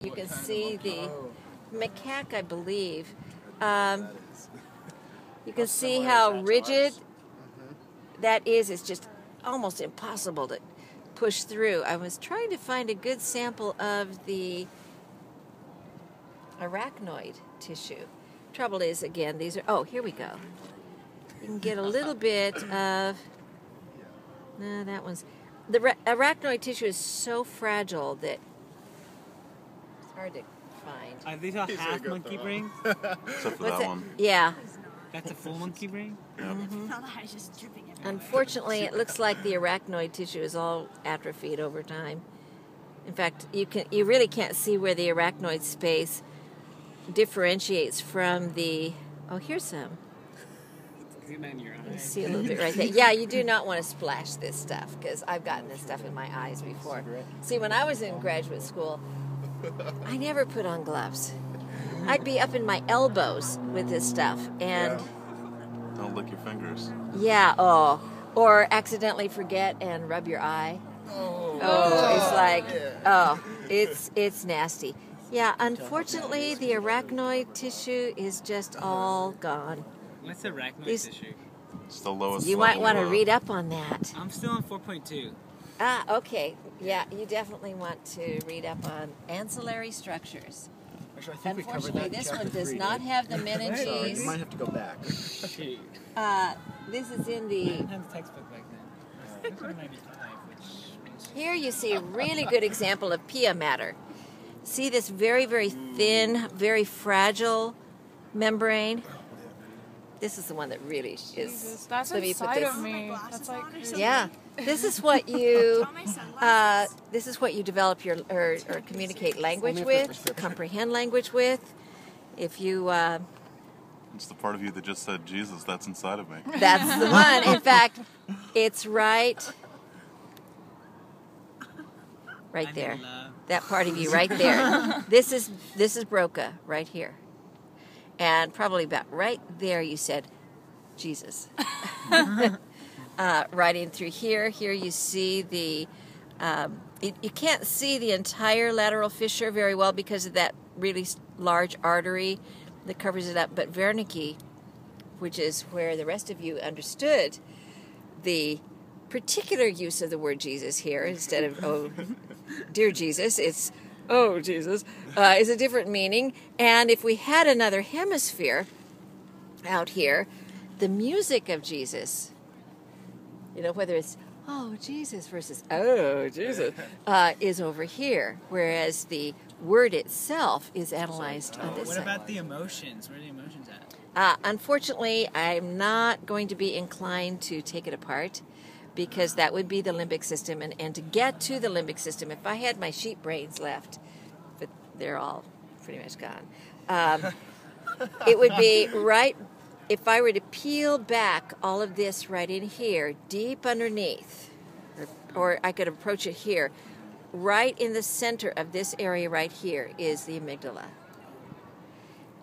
You can see the macaque, I believe. You can see how rigid that is. It's just almost impossible to push through. I was trying to find a good sample of the arachnoid tissue. Trouble is, again, these are... Oh, here we go. You can get a little bit of... No, that one's... The arachnoid tissue is so fragile that it's hard to find. Are these all half monkey brains? Except for that one. Yeah. That's a full monkey brain? Unfortunately, it looks like the arachnoid tissue is all atrophied over time. In fact, you really can't see where the arachnoid space differentiates from the... Oh, here's some. You see a little bit right there. Yeah, you do not want to splash this stuff because I've gotten this stuff in my eyes before. See, when I was in graduate school, I never put on gloves. I'd be up in my elbows with this stuff, and don't lick your fingers. Yeah, or accidentally forget and rub your eye. It's like, it's nasty. Yeah, unfortunately, the arachnoid tissue is just all gone. What's arachnoid tissue? It's the lowest. You might want to read up on that. I'm still on 4.2. Ah, okay. Yeah, you definitely want to read up on ancillary structures. Actually, I think unfortunately, this one does not have the meninges. You might have to go back. This is in the... I didn't have the textbook back then. 95, Here you see a really good example of pia matter. See this very, very thin, very fragile membrane? This is the one that really is... Jesus, that's inside of me. That's like... Yeah. This is what you develop your or communicate language with, comprehend language with. If you it's the part of you that just said Jesus, that's inside of me. That's the one. In fact, it's right there. That part of you right there. This is Broca right here. And probably about right there you said Jesus. Right in through here. Here you see the... you can't see the entire lateral fissure very well because of that really large artery that covers it up. But Wernicke, which is where the rest of you understood the particular use of the word Jesus here, instead of, oh, dear Jesus, it's, oh, Jesus, is a different meaning. And if we had another hemisphere out here, the music of Jesus... You know, whether it's, oh, Jesus versus, oh, Jesus, is over here, whereas the word itself is analyzed on this side. What about the emotions? Where are the emotions at? Unfortunately, I'm not going to be inclined to take it apart because that would be the limbic system. And to get to the limbic system, if I had my sheep brains left, but they're all pretty much gone, it would be right... If I were to peel back all of this right in here, deep underneath, or I could approach it here, right in the center of this area right here is the amygdala.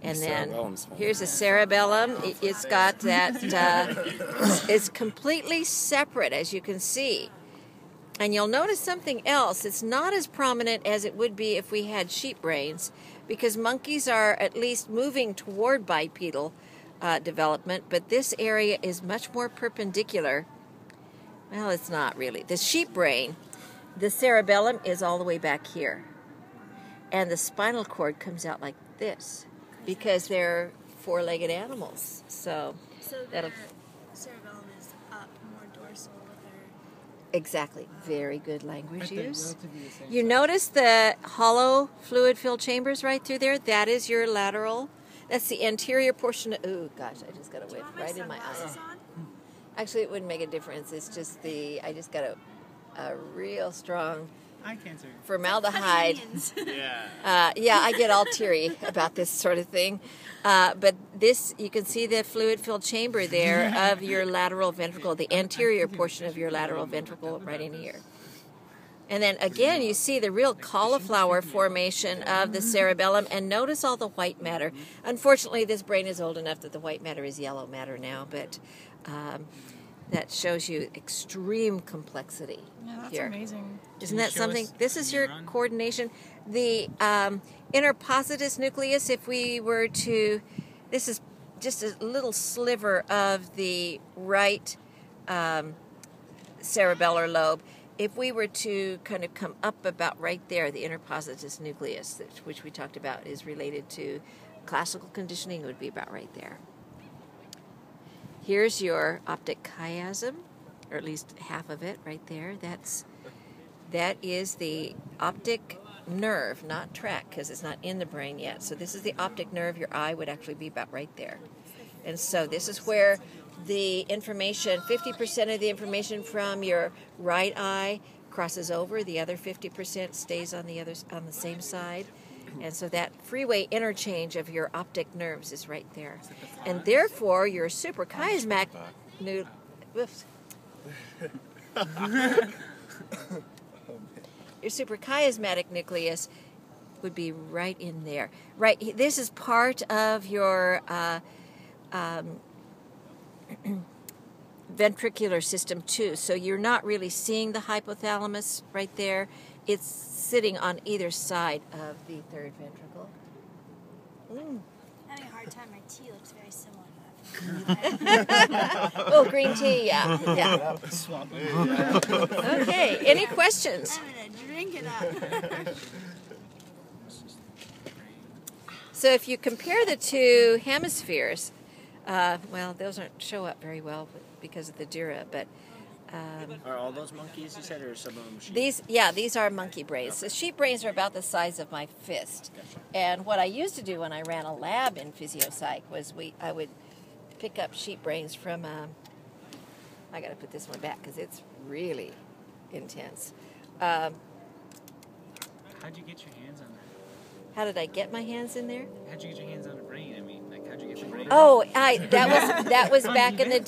And then here's the cerebellum. It's got that, it's completely separate, as you can see. And you'll notice something else. It's not as prominent as it would be if we had sheep brains, because monkeys are at least moving toward bipedal development, but this area is much more perpendicular. Well, it's not really. The sheep brain, the cerebellum is all the way back here. And the spinal cord comes out like this because they're four-legged animals. So the cerebellum is up, more dorsal with their... Exactly. Very good language use. You notice the hollow fluid-filled chambers right through there? That is your lateral... That's the anterior portion of... Oh, gosh, I just got a whiff right in my eye. Actually, it wouldn't make a difference. It's just I just got a real strong... Eye cancer. Formaldehyde. Yeah. Yeah, I get all teary about this sort of thing. But this, you can see the fluid-filled chamber there of your lateral ventricle, the anterior portion of your lateral ventricle right in here. And then again, you see the real cauliflower formation of the cerebellum, and notice all the white matter. Unfortunately, this brain is old enough that the white matter is yellow matter now, but that shows you extreme complexity Yeah, that's here. amazing. Isn't that something? This is your coordination. The interpositus nucleus, if we were to, this is just a little sliver of the right cerebellar lobe. If we were to kind of come up about right there, the interpositus nucleus, which we talked about, is related to classical conditioning, would be about right there. Here's your optic chiasm, or at least half of it right there. That is the optic nerve, not tract, because it's not in the brain yet. So this is the optic nerve. Your eye would actually be about right there. And so this is where the information, 50% of the information from your right eye crosses over. The other 50% stays on the same side. And so that freeway interchange of your optic nerves is right there. And therefore, your suprachiasmatic your suprachiasmatic nucleus would be right in there. Right, this is part of your ventricular system too. So you're not really seeing the hypothalamus right there. It's sitting on either side of the third ventricle. I'm having a hard time. My tea looks very similar to that. Oh, green tea, yeah. Okay, any questions? I'm gonna drink it up. So if you compare the two hemispheres, well, those don't show up very well because of the dura, but are all those monkeys, you said, or some of them sheep? these are monkey brains. The sheep brains are about the size of my fist. Gotcha. And what I used to do when I ran a lab in physiopsych was I would pick up sheep brains from, I got to put this one back because it's really intense. How'd you get your hands on that? How did I get my hands in there? How'd you get your hands on the brain? I mean, like, how'd you get the brain? Oh, that was back in the